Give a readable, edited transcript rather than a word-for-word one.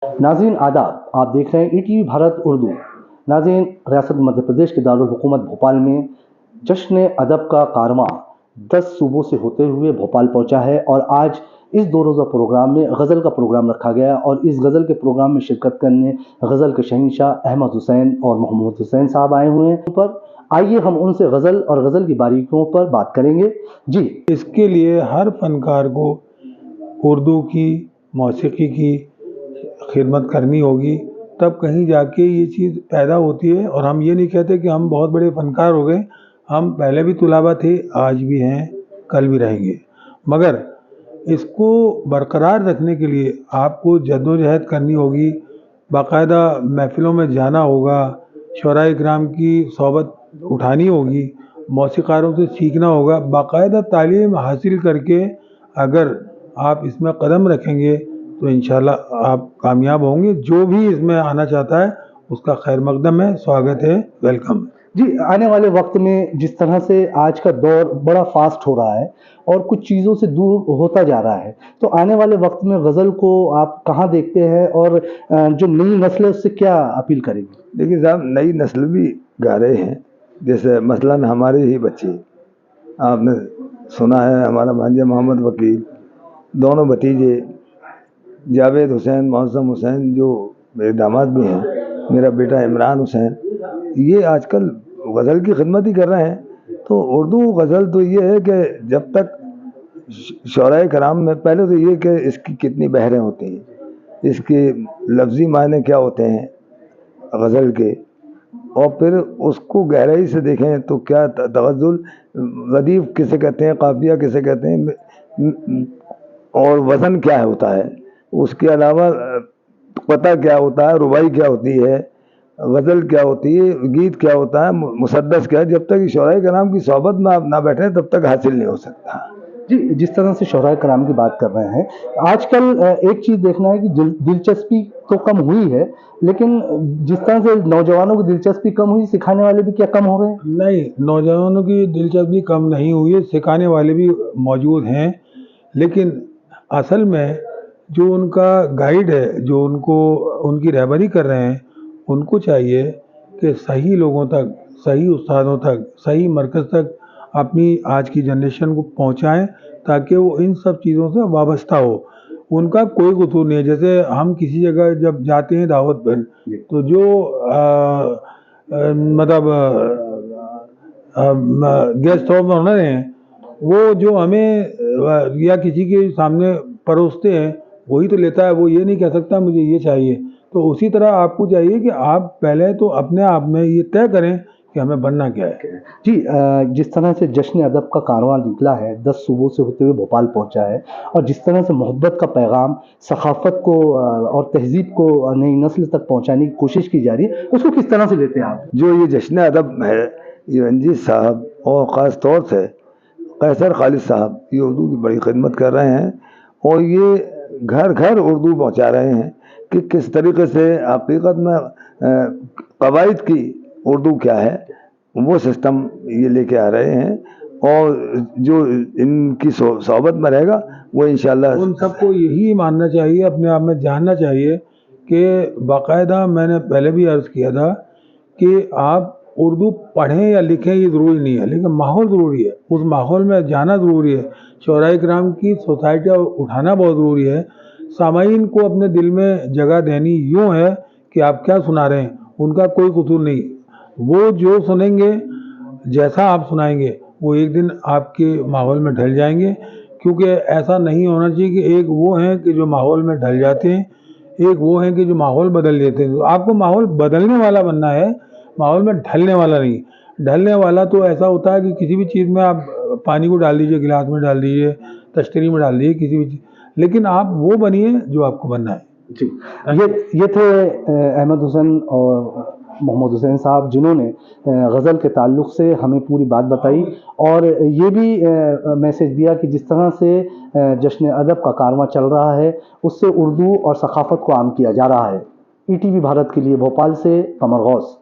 नाज़रीन आदाब, आप देख रहे हैं ईटीवी भारत उर्दू। नाज़रीन, रियासत मध्य प्रदेश के दारुल हुकूमत भोपाल में जश्न अदब का कारवां 10 सूबों से होते हुए भोपाल पहुंचा है और आज इस दो रोज़ा प्रोग्राम में गज़ल का प्रोग्राम रखा गया और इस गज़ल के प्रोग्राम में शिरकत करने गज़ल के शहंशाह अहमद हुसैन और मोहम्मद हुसैन साहब आए हुए हैं। पर आइए हम उनसे गज़ल और गज़ल की बारीकियों पर बात करेंगे। जी, इसके लिए हर फनकार को उर्दू की मौसीकी की खिदमत करनी होगी, तब कहीं जाके ये चीज़ पैदा होती है। और हम ये नहीं कहते कि हम बहुत बड़े फनकार हो गए, हम पहले भी तुलाबा थे, आज भी हैं, कल भी रहेंगे। मगर इसको बरकरार रखने के लिए आपको जद्दोजहद करनी होगी, बाकायदा महफ़िलों में जाना होगा, शुअराए किराम की सोहबत उठानी होगी, मौसीक़ारों से सीखना होगा। बाकायदा तालीम हासिल करके अगर आप इसमें कदम रखेंगे तो इंशाअल्लाह आप कामयाब होंगे। जो भी इसमें आना चाहता है उसका खैर मकदम है, स्वागत है, वेलकम। जी, आने वाले वक्त में जिस तरह से आज का दौर बड़ा फास्ट हो रहा है और कुछ चीज़ों से दूर होता जा रहा है, तो आने वाले वक्त में गज़ल को आप कहाँ देखते हैं और जो नई नस्ल है उससे क्या अपील करेंगे? देखिए साहब, नई नस्ल भी गा रहे हैं। जैसे मसलन हमारे ही बच्चे, आपने सुना है हमारा भांजा मोहम्मद वकील, दोनों भतीजे जावेद हुसैन, मौसम हुसैन जो मेरे दामाद भी हैं, मेरा बेटा इमरान हुसैन, ये आजकल गज़ल की खिदमत ही कर रहे हैं। तो उर्दू गज़ल तो ये है कि जब तक शुअराए किराम में पहले तो ये कि इसकी कितनी बहरें होती हैं, इसके लफ्ज़ी मायने क्या होते हैं गज़ल के, और फिर उसको गहराई से देखें तो क्या तग़ज़्ज़ुल, रदीफ़ किसे कहते हैं, काफ़िया किसे कहते हैं, और वज़न क्या होता है, उसके अलावा क़ता क्या होता है, रुबाई क्या होती है, गज़ल क्या होती है, गीत क्या होता है, मुसद्दस क्या है। जब तक शुअराए किराम की सोहबत में आप ना बैठें तब तक हासिल नहीं हो सकता। जी, जिस तरह से शुअराए किराम की बात कर रहे हैं, आजकल एक चीज़ देखना है कि दिलचस्पी तो कम हुई है, लेकिन जिस तरह से नौजवानों की दिलचस्पी कम हुई, सिखाने वाले भी क्या कम हो गए? नहीं, नौजवानों की दिलचस्पी कम नहीं हुई है, सिखाने वाले भी मौजूद हैं। लेकिन असल में जो उनका गाइड है, जो उनकी रहबरी कर रहे हैं, उनको चाहिए कि सही लोगों तक, सही उस्तादों तक, सही मरकज़ तक अपनी आज की जनरेशन को पहुंचाएं, ताकि वो इन सब चीज़ों से वाबस्ता हो। उनका कोई कसूर नहीं है। जैसे हम किसी जगह जब जाते हैं दावत पर, तो जो मतलब गेस्ट ऑफ ऑनर हैं, वो जो हमें या किसी के सामने परोसते हैं वही तो लेता है, वो ये नहीं कह सकता मुझे ये चाहिए। तो उसी तरह आपको चाहिए कि आप पहले तो अपने आप में ये तय करें कि हमें बनना क्या है। जी, जिस तरह से जश्न अदब का कारवां निकला है, 10 सूबों से होते हुए भोपाल पहुंचा है और जिस तरह से मोहब्बत का पैगाम, सखाफ़त को और तहज़ीब को नई नस्ल तक पहुंचाने की कोशिश की जा रही है, उसको किस तरह से लेते हैं आप? जो ये जश्न अदब है, ये रंजीत साहब और ख़ास तौर से कैसर खालिद साहब, ये उर्दू की बड़ी खिदमत कर रहे हैं और ये घर घर उर्दू पहुंचा रहे हैं कि किस तरीके से हकीकत में कवायद की उर्दू क्या है, वो सिस्टम ये लेके आ रहे हैं। और जो इनकी सोहबत में रहेगा वो इंशाअल्लाह उन सबको यही मानना चाहिए, अपने आप में जानना चाहिए कि बाकायदा मैंने पहले भी अर्ज़ किया था कि आप उर्दू पढ़ें या लिखें ये ज़रूरी नहीं है, लेकिन माहौल ज़रूरी है, उस माहौल में जाना ज़रूरी है। शुअराए किराम की सोसाइटी उठाना बहुत ज़रूरी है। सामाईन को अपने दिल में जगह देनी यूँ है कि आप क्या सुना रहे हैं, उनका कोई कसूर नहीं। वो जो सुनेंगे, जैसा आप सुनाएंगे, वो एक दिन आपके माहौल में ढल जाएंगे। क्योंकि ऐसा नहीं होना चाहिए कि एक वो हैं कि जो माहौल में ढल जाते हैं, एक वो हैं कि जो माहौल बदल देते हैं। तो आपको माहौल बदलने वाला बनना है, माहौल में ढलने वाला नहीं। ढलने वाला तो ऐसा होता है कि किसी भी चीज़ में आप पानी को डाल दीजिए, गिलास में डाल दीजिए, तश्तरी में डाल दीजिए, किसी भी चीज़, लेकिन आप वो बनिए जो आपको बनना है। जी, ये थे अहमद हुसैन और मोहम्मद हुसैन साहब, जिन्होंने गज़ल के ताल्लुक़ से हमें पूरी बात बताई और ये भी मैसेज दिया कि जिस तरह से जश्न अदब का कारवां चल रहा है, उससे उर्दू और सखाफ़त को आम किया जा रहा है। ईटीवी भारत के लिए भोपाल से कमर गौस।